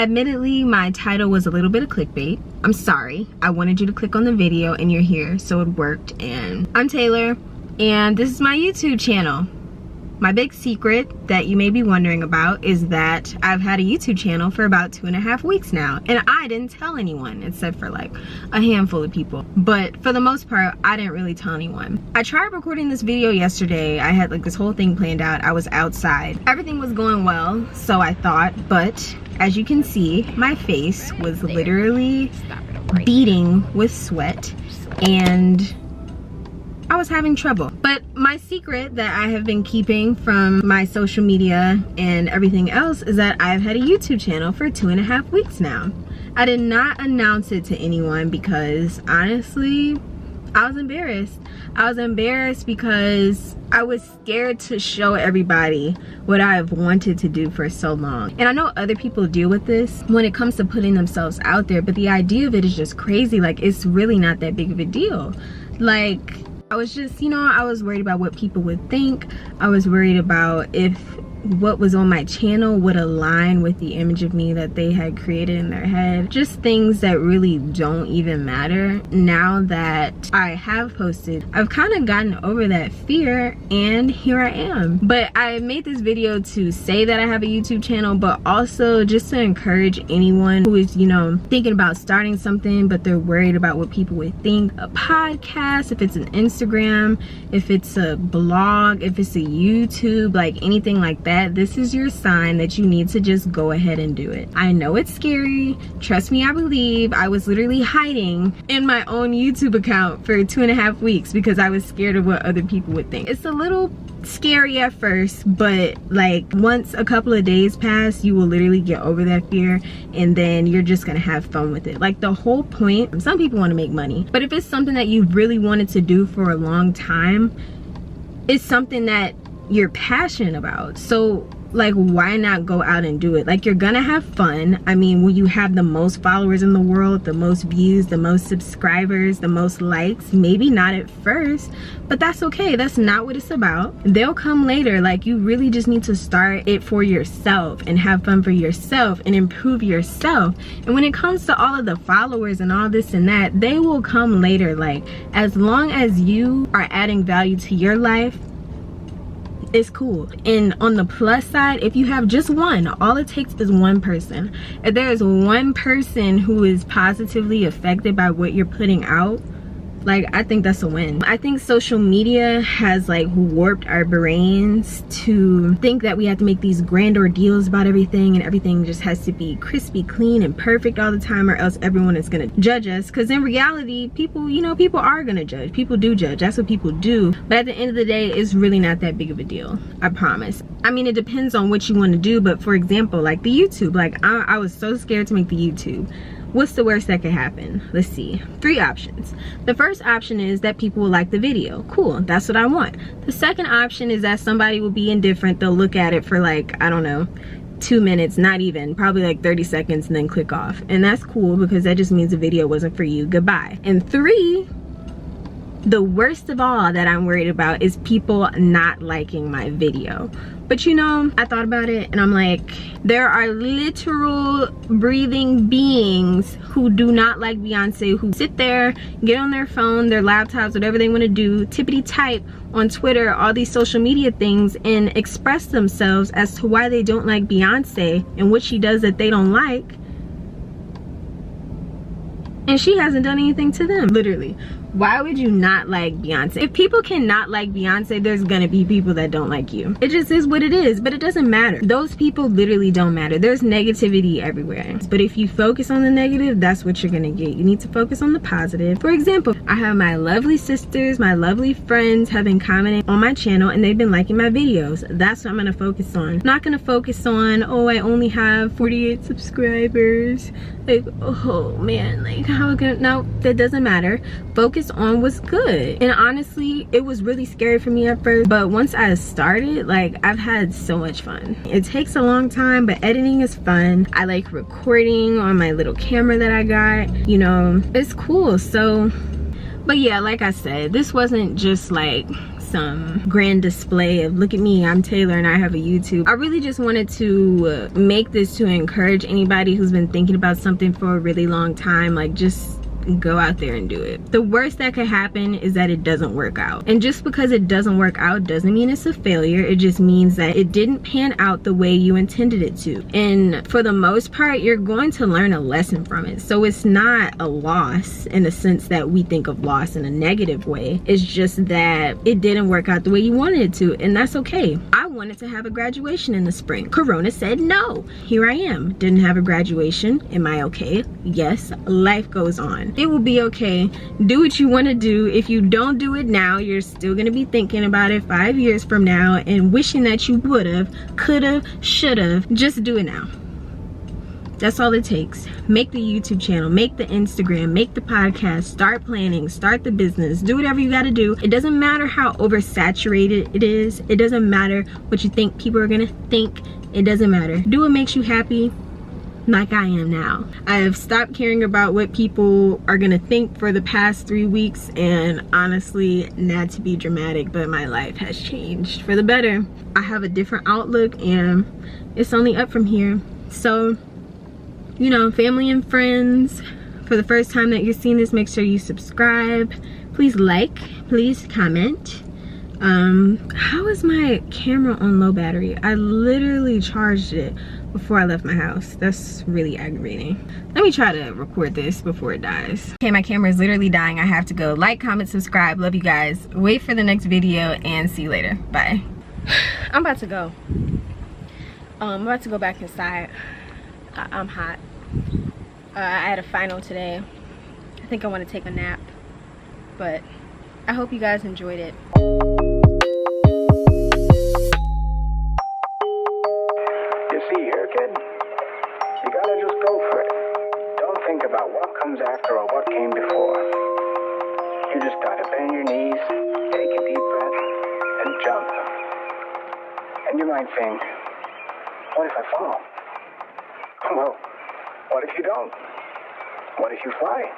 Admittedly, my title was a little bit of clickbait. I'm sorry. I wanted you to click on the video and you're here, so it worked. And I'm Taylor, and this is my YouTube channel. My big secret that you may be wondering about is that I've had a YouTube channel for about 2.5 weeks now, and I didn't tell anyone except for like a handful of people. But for the most part, I didn't really tell anyone. I tried recording this video yesterday. I had like this whole thing planned out. I was outside. Everything was going well, so I thought, but as you can see, my face was literally beading with sweat and I was having trouble. But my secret that I have been keeping from my social media and everything else is that I've had a YouTube channel for 2.5 weeks now. I did not announce it to anyone because honestly, I was embarrassed. I was embarrassed because I was scared to show everybody what I've wanted to do for so long. And I know other people deal with this when it comes to putting themselves out there, but the idea of it is just crazy. Like, it's really not that big of a deal. Like, I was just, I was worried about what people would think. I was worried about if what was on my channel would align with the image of me that they had created in their head. Just things that really don't even matter. Now that I have posted, I've kind of gotten over that fear and here I am. But I made this video to say that I have a YouTube channel, but also just to encourage anyone who is, thinking about starting something, but they're worried about what people would think. A podcast, if it's an Instagram, if it's a blog, if it's a YouTube, like anything like that, this is your sign that you need to just go ahead and do it. I know it's scary. Trust me, I believe. I was literally hiding in my own YouTube account for 2.5 weeks because I was scared of what other people would think. It's a little scary at first, but like once a couple of days pass, you will literally get over that fear and then you're just gonna have fun with it. Like, the whole point, some people want to make money, but if it's something that you really wanted to do for a long time, it's something that you're passionate about. So like, why not go out and do it? Like, you're gonna have fun. I mean, when you have the most followers in the world, the most views, the most subscribers, the most likes, maybe not at first, but that's okay. That's not what it's about. They'll come later. Like, you really just need to start it for yourself and have fun for yourself and improve yourself. And when it comes to all of the followers and all this and that, they will come later. Like, as long as you are adding value to your life, it's cool. And on the plus side, if you have just one, all it takes is one person. If there is one person who is positively affected by what you're putting out, like, I think that's a win. I think social media has like warped our brains to think that we have to make these grand ordeals about everything and everything just has to be crispy, clean, and perfect all the time, or else everyone is gonna judge us. Because in reality, people, people are gonna judge. People do judge. That's what people do. But at the end of the day, it's really not that big of a deal. I promise. I mean, it depends on what you want to do. But for example, like the YouTube, like I was so scared to make the YouTube. What's the worst that could happen? Let's see. 3 options. The first option is that people will like the video. Cool, that's what I want. The second option is that somebody will be indifferent. They'll look at it for like, I don't know, 2 minutes, not even, probably like 30 seconds, and then click off. And that's cool because that just means the video wasn't for you. Goodbye. And 3, the worst of all that I'm worried about is people not liking my video. But I thought about it and I'm like, there are literal breathing beings who do not like Beyonce, who sit there, get on their phone, their laptops, whatever they want to do, tippity type on Twitter, all these social media things, and express themselves as to why they don't like Beyonce and what she does that they don't like. And she hasn't done anything to them, literally. Why would you not like Beyonce? If people cannot like Beyonce, there's gonna be people that don't like you. It just is what it is, but it doesn't matter. Those people literally don't matter. There's negativity everywhere. But if you focus on the negative, that's what you're gonna get. You need to focus on the positive. For example, I have my lovely sisters, my lovely friends have been commenting on my channel and they've been liking my videos. That's what I'm gonna focus on. I'm not gonna focus on, oh, I only have 48 subscribers. Like, oh man, like how can, no, that doesn't matter. Focus on what's good. And honestly, it was really scary for me at first, but once I started, like, I've had so much fun. It takes a long time, but editing is fun. I like recording on my little camera that I got, it's cool. So, but yeah, like I said, this wasn't just like some grand display of look at me, I'm Taylor and I have a YouTube. I really just wanted to make this to encourage anybody who's been thinking about something for a really long time. Like, just go out there and do it. The worst that could happen is that it doesn't work out. And just because it doesn't work out doesn't mean it's a failure. It just means that it didn't pan out the way you intended it to. And for the most part, you're going to learn a lesson from it. So it's not a loss in the sense that we think of loss in a negative way. It's just that it didn't work out the way you wanted it to, and that's okay. I wanted to have a graduation in the spring. Corona said no. Here I am. Didn't have a graduation. Am I okay? Yes. Life goes on. It will be okay. Do what you want to do. If you don't do it now, you're still going to be thinking about it 5 years from now and wishing that you would have, could have, should have. Just do it now. That's all it takes. Make the YouTube channel, make the Instagram, make the podcast, start planning, start the business, do whatever you got to do. It doesn't matter how oversaturated it is. It doesn't matter what you think people are going to think. It doesn't matter. Do what makes you happy. Like I am now. I have stopped caring about what people are gonna think for the past 3 weeks, and honestly, not to be dramatic, but my life has changed for the better. I have a different outlook and it's only up from here. So, you know, family and friends, for the first time that you're seeing this, make sure you subscribe. Please like, please comment. How is my camera on low battery? I literally charged it before I left my house. That's really aggravating. Let me try to record this before it dies. Okay, my camera is literally dying. I have to go. Like, comment, subscribe. Love you guys. Wait for the next video and see you later. Bye. I'm about to go. I'm about to go back inside. I'm hot. I had a final today. I think I want to take a nap, but I hope you guys enjoyed it. Comes after or what came before. You just gotta bend your knees, take a deep breath, and jump. And you might think, what if I fall? Well, what if you don't? What if you fly?